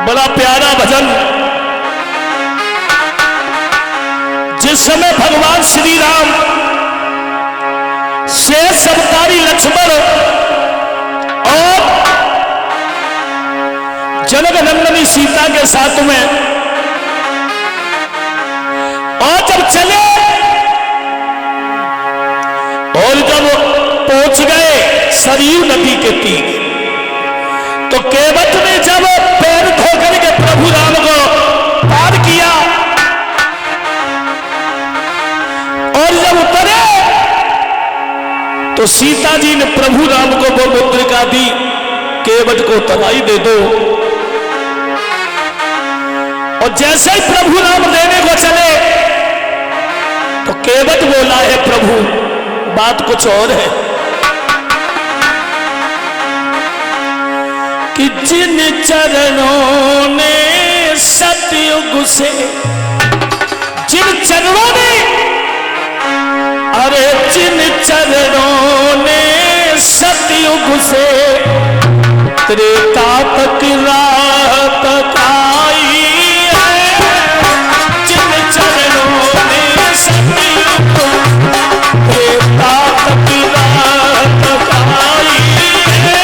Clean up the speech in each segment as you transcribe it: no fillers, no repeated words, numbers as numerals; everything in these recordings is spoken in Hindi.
बड़ा प्यारा भजन। जिस समय भगवान श्री राम शेष अवतारी लक्ष्मण और जनक नंदनी सीता के साथ में और जब चले और जब पहुंच गए सरयू नदी के तीर, तो केवट ने जब पैर धोकर के प्रभु राम को पार किया और जब उतरे तो सीता जी ने प्रभु राम को वो मुद्रिका दी, केवट को तबाही दे दो। और जैसे ही प्रभु राम देने को चले तो केवट बोला है प्रभु बात कुछ और है कि जिन चरणों ने सतयुग से, जिन चरणों ने, अरे जिन चरणों ने सतयुग से त्रेता तक राह तकाई है, जिन चरणों ने सतयुग त्रेता तक राह तकाई है,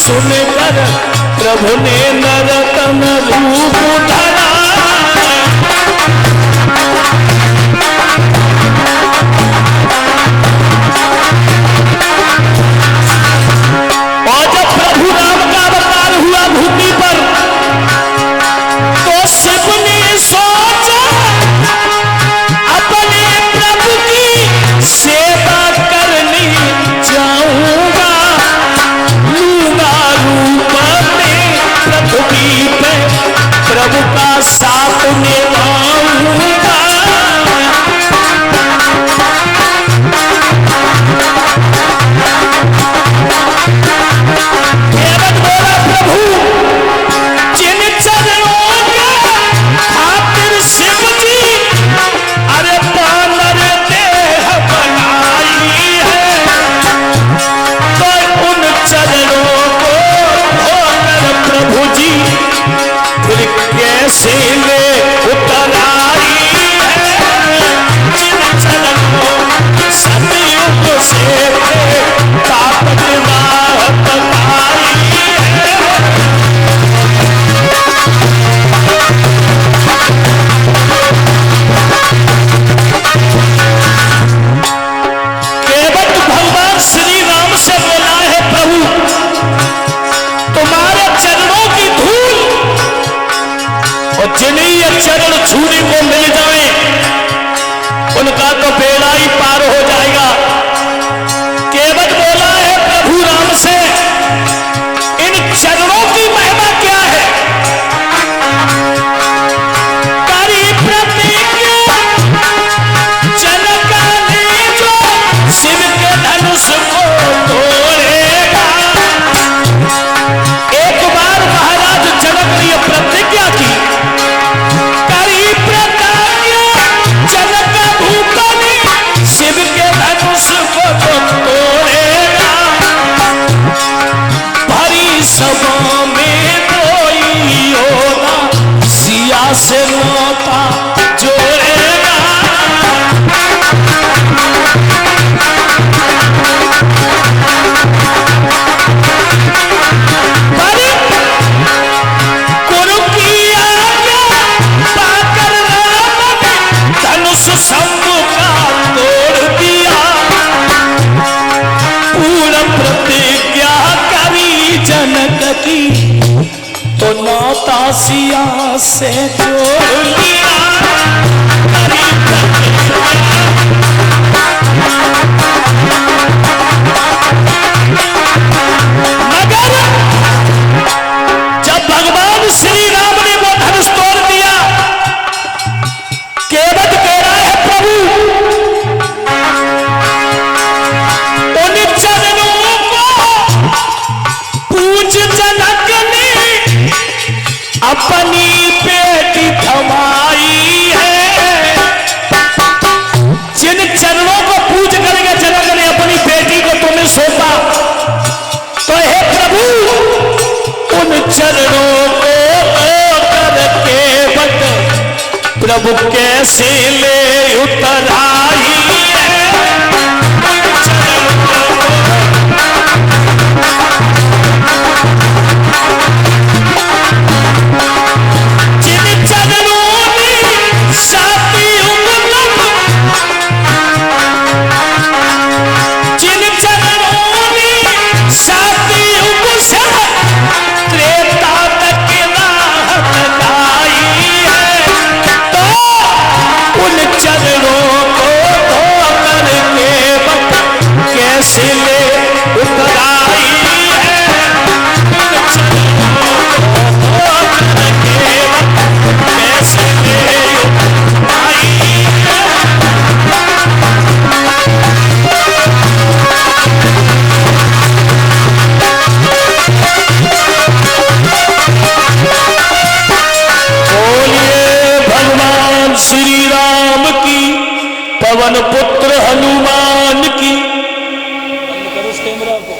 सुनकर प्रभु ने नरतन रूप धरा। और जब प्रभु राम का अवतार हुआ भूमि पर, तो शिव ने सोचा अपने प्रभु की सेवा करनी जाऊंगा, लूंगा रूप में पृथ्वी पे प्रभु का साथ निभाऊंगा। केवट बोला प्रभु जिन चरणों के खातिर शिव जी अरे बानर देह बनाई है, तो उन चरणों को धोकर प्रभु जी फिर कैसे ले उतर आई है। जिन चरणों सतयुग से ताकत नाहत आई है। केवट भगवान श्री राम से बोला है प्रभु तुम्हारे चरणों की धूल और जिन्हें ये चरण छूने को मिल जाए उनका तो बेड़ा ही पार हो जाएगा। केवट बोला है प्रभु राम से इन चरणों की महिमा क्या है। करी प्रतिज्ञा जनक ने जो शिव के धनुष को तोड़ेगा। एक बार महाराज जनक ने यह प्रतिज्ञा की, करी प्रतिज्ञा जनक भूप ने शिव के धनुष को तो तोड़ेगा। भरी सभा में कोई होगा सिया से नाता जोड़ेगा। गुरु की आज्ञा पाकर राम ने धनुष शंभु का तोड़ दिया। पूर्ण प्रतिज्ञा करी जनक की तो नाता सिया से जोड़ लिया। करी प्रतिज्ञा मगर जब भगवान श्री राम ने वो धनुष तोड़ दिया, केवट कह रहा है प्रभु उन चरणों को पूज जनक ने अपनी बेटी थमाई है। जिन चरणों को पूज करके जनक ने अपनी बेटी को तुम्हें सौंपा, तो हे प्रभु उन चरणों को करके बट प्रभु कैसे ले उतर आई है। उन चरणों जिन चरणों ने साथी जिन चरणों ने साथी से त्रेता तक राहत आई है, तो उन चरणों को धोकर के बट कैसे ले उतर आई है। उन चरणों को धोकर के बट कैसे ले उतर आई है। बोलिए भगवान श्री राम की, पवन पुत्र हनुमान की। बंद करो उस कैमरा को।